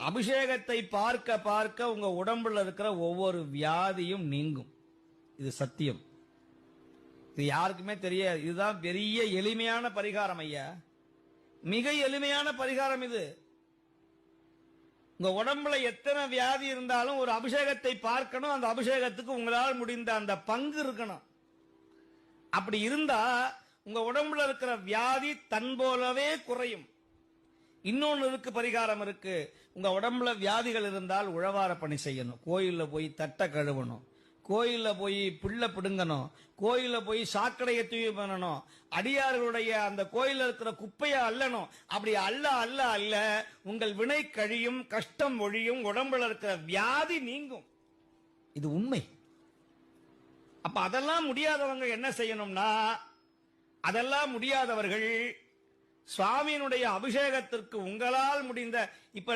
அபிஷேகத்தை பார்க்க பார்க்க உங்க உடம்புல இருக்கிற ஒவ்வொரு வியாதியும் நீங்கும். இது சத்தியம். இது யாருக்குமே தெரியாது. இதுதான் பெரிய எளிமையான பரிகாரம் ஐயா. மிக எளிமையான பரிகாரம் இது. உங்க உடம்புல எத்தனை வியாதி இருந்தாலும் ஒரு அபிஷேகத்தை பார்க்கணும். அந்த அபிஷேகத்துக்கு உங்களால் முடிந்த அந்த பங்கு இருக்கணும். அப்படி இருந்தா உங்க உடம்புல இருக்கிற வியாதி தன் போலவே குறையும். இன்னொன்னு இருக்கு, பரிகாரம் இருக்கு. உங்க உடம்புல வியாதிகள் இருந்தால் உழவார பணி செய்யணும். கோயில்ல போய் தட்டை கழுவணும், கோயில்ல போய் பிள்ளை பிடுங்கணும், கோயில்ல போய் சாக்கடையை தூய்மை பண்ணணும், அடியார்களுடைய அந்த கோயில்ல இருக்கிற குப்பையை அள்ளணும். அப்படி அல்ல அல்ல அல்ல உங்கள் வினை கழியும், கஷ்டம் ஒழியும், உடம்புல இருக்கிற வியாதி நீங்கும். இது உண்மை. அப்ப அதெல்லாம் முடியாதவங்க என்ன செய்யணும்னா, அதெல்லாம் முடியாதவர்கள் சுவாமியினுடைய அபிஷேகத்திற்கு உங்களால் முடிந்த இப்ப